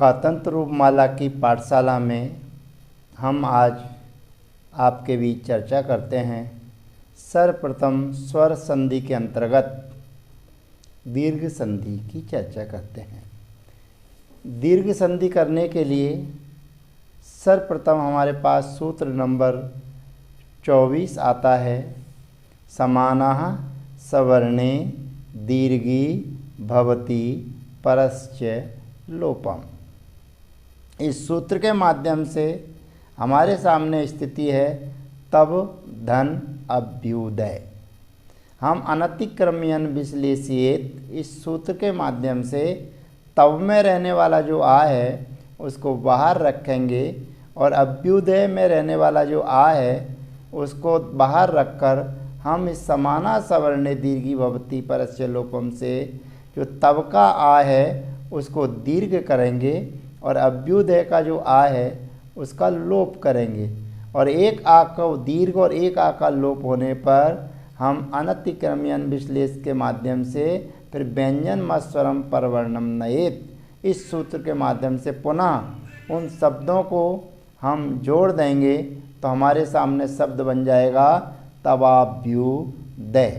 कातंत्र रूपमाला की पाठशाला में हम आज आपके बीच चर्चा करते हैं। सर्वप्रथम स्वर संधि के अंतर्गत दीर्घ संधि की चर्चा करते हैं। दीर्घ संधि करने के लिए सर्वप्रथम हमारे पास सूत्र नंबर 24 आता है। समानः सवर्णे दीर्घी भवति परस्य लोपम। इस सूत्र के माध्यम से हमारे सामने स्थिति है तब धन अभ्युदय। हम अनतिक्रम्यन विश्लेषित इस सूत्र के माध्यम से तब में रहने वाला जो आ है उसको बाहर रखेंगे और अभ्युदय में रहने वाला जो आ है उसको बाहर रखकर हम इस समाना सवर्णे दीर्घी भवति परस्य लोपम से जो तब का आ है उसको दीर्घ करेंगे और अभ्युदय का जो आ है उसका लोप करेंगे। और एक आ का दीर्घ और एक आ का लोप होने पर हम अनतिक्रम्यन विश्लेष के माध्यम से फिर व्यंजन मस्वरम परवर्णम नयेत इस सूत्र के माध्यम से पुनः उन शब्दों को हम जोड़ देंगे तो हमारे सामने शब्द बन जाएगा तवाभ्युदय।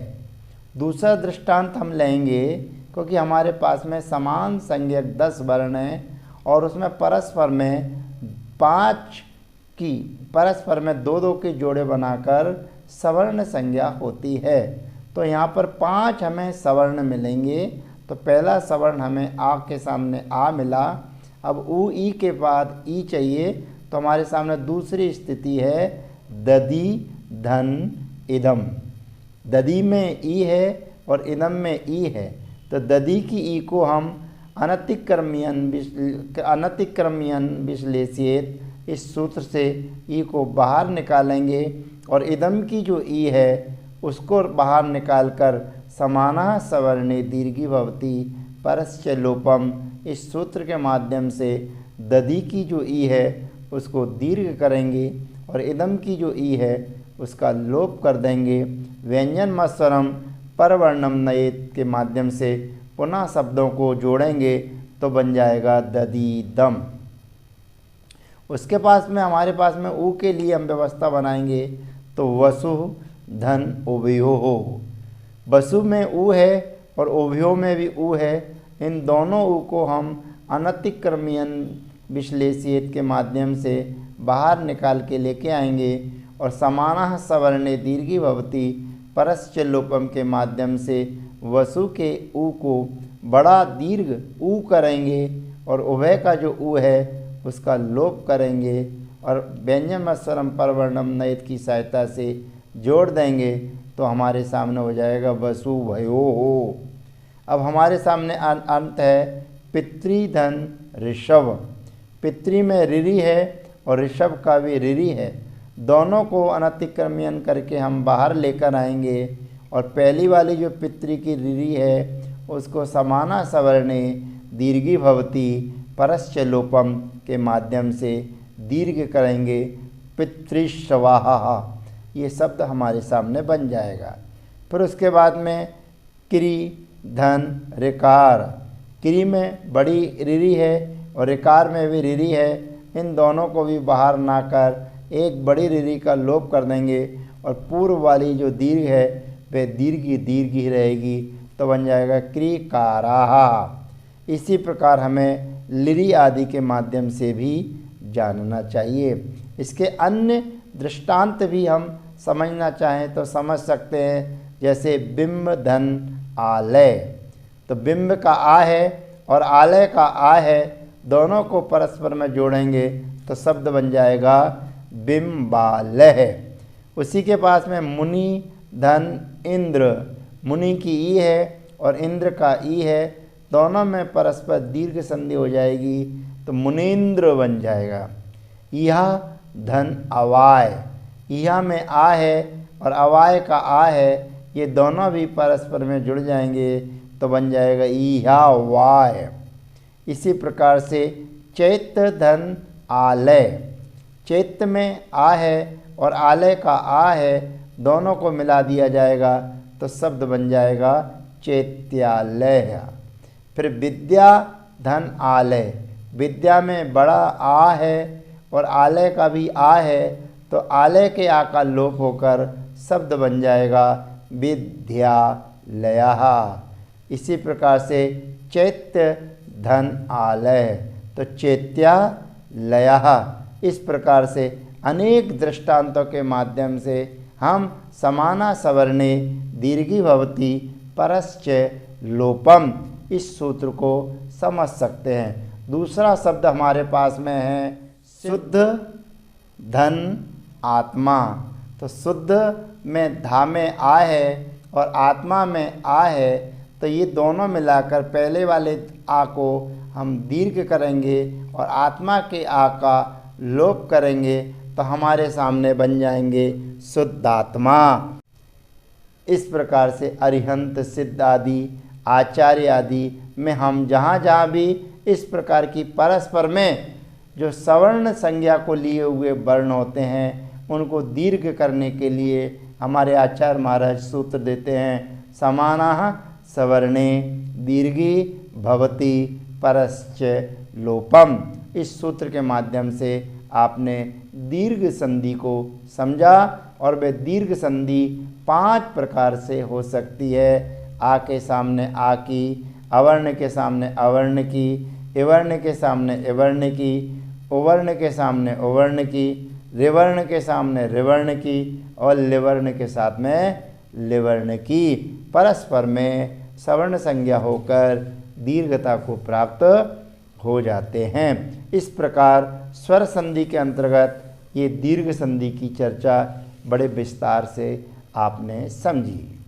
दूसरा दृष्टांत हम लेंगे क्योंकि हमारे पास में समान संज्ञक 10 वर्ण हैं और उसमें परस्पर में 5 की परस्पर में 2-2 के जोड़े बनाकर सवर्ण संज्ञा होती है। तो यहाँ पर 5 हमें सवर्ण मिलेंगे। तो पहला सवर्ण हमें आ के सामने आ मिला। अब ऊ ई के बाद ई चाहिए तो हमारे सामने दूसरी स्थिति है दधि धन इदम। दधि में ई है और इदम में ई है। तो दधि की ई को हम अनतिक्रम्यन विश्लेषित इस सूत्र से ई को बाहर निकालेंगे और इदम की जो ई है उसको बाहर निकालकर समानः सवर्णे दीर्घी भवति परस्य लोपम इस सूत्र के माध्यम से दधि की जो ई है उसको दीर्घ करेंगे और इदम की जो ई है उसका लोप कर देंगे। व्यंजन मस्वरम परवर्णम नयेत के माध्यम से पुनः शब्दों को जोड़ेंगे तो बन जाएगा दधीदम। उसके पास में हमारे पास में ऊ के लिए हम व्यवस्था बनाएंगे तो वसु धन उभयो हो। वसु में ऊ है और उभयो में भी ऊ है। इन दोनों ऊ को हम अनतिक्रम्यन विश्लेषित के माध्यम से बाहर निकाल के लेके आएंगे और समानः सवर्णे दीर्घी भवति परस्य लोपम के माध्यम से वसु के ऊ को बड़ा दीर्घ ऊ करेंगे और उभय का जो ऊ है उसका लोप करेंगे और व्यंजन मस्वरम परवर्णम नयेत की सहायता से जोड़ देंगे तो हमारे सामने हो जाएगा वसु भयो हो। अब हमारे सामने अंत है पितृधन ऋषभ। पितृ में ऋरि है और ऋषभ का भी ऋरि है। दोनों को अनतिक्रम्यन करके हम बाहर लेकर आएंगे और पहली वाली जो पितृ की ऋरि है उसको समाना सवर्णे दीर्घी भवति परस्य लोपम के माध्यम से दीर्घ करेंगे पितृश्रवाहा। ये शब्द हमारे सामने बन जाएगा। फिर उसके बाद में क्री धन ऋकार। क्री में बड़ी ऋरि है और ऋकार में भी ऋरि है। इन दोनों को भी बाहर ना कर एक बड़ी ऋरि का लोप कर देंगे और पूर्व वाली जो दीर्घ है वह दीर्घ ही रहेगी तो बन जाएगा क्रीकाराहा। इसी प्रकार हमें लिरि आदि के माध्यम से भी जानना चाहिए। इसके अन्य दृष्टांत भी हम समझना चाहें तो समझ सकते हैं। जैसे बिंब धन आलय। तो बिंब का आ है और आलय का आ है, दोनों को परस्पर में जोड़ेंगे तो शब्द बन जाएगा बिंबालय। उसी के पास में मुनि धन इंद्र। मुनि की ई है और इंद्र का ई है, दोनों में परस्पर दीर्घ संधि हो जाएगी तो मुनीन्द्र बन जाएगा। यह धन अवाय। यह में आ है और अवाय का आ है, ये दोनों भी परस्पर में जुड़ जाएंगे तो बन जाएगा इहा वाय। इसी प्रकार से चैत्र धन आलय। चैत्र में आ है और आलय का आ है, दोनों को मिला दिया जाएगा तो शब्द बन जाएगा चैत्यालय। फिर विद्या धन आलय। विद्या में बड़ा आ है और आलय का भी आ है, तो आलय के आ का लोप होकर शब्द बन जाएगा विद्यालयः। इसी प्रकार से चैत्य धन आलय, तो चैत्यालयः। इस प्रकार से अनेक दृष्टांतों के माध्यम से हम समाना सवर्णे दीर्घी भवति परश्च लोपम इस सूत्र को समझ सकते हैं। दूसरा शब्द हमारे पास में है शुद्ध धन आत्मा। तो शुद्ध में धा में आ है और आत्मा में आ है, तो ये दोनों मिलाकर पहले वाले आ को हम दीर्घ करेंगे और आत्मा के आ का लोप करेंगे, तो हमारे सामने बन जाएंगे शुद्धात्मा। इस प्रकार से अरिहंत सिद्ध आदि आचार्य आदि में हम जहाँ जहाँ भी इस प्रकार की परस्पर में जो सवर्ण संज्ञा को लिए हुए वर्ण होते हैं उनको दीर्घ करने के लिए हमारे आचार्य महाराज सूत्र देते हैं समानाः सवर्णे दीर्घी भवति परश्च लोपम। इस सूत्र के माध्यम से आपने दीर्घ संधि को समझा और वह दीर्घ संधि 5 प्रकार से हो सकती है। आ के सामने आ की, अवर्ण के सामने अवर्ण की, इवर्ण के सामने इवर्ण की, उवर्ण के सामने उवर्ण की, रिवर्ण के सामने रिवर्ण की और लिवर्ण के साथ में लिवर्ण की। परस्पर में सवर्ण संज्ञा होकर दीर्घता को प्राप्त हो जाते हैं। इस प्रकार स्वर संधि के अंतर्गत ये दीर्घ संधि की चर्चा बड़े विस्तार से आपने समझी।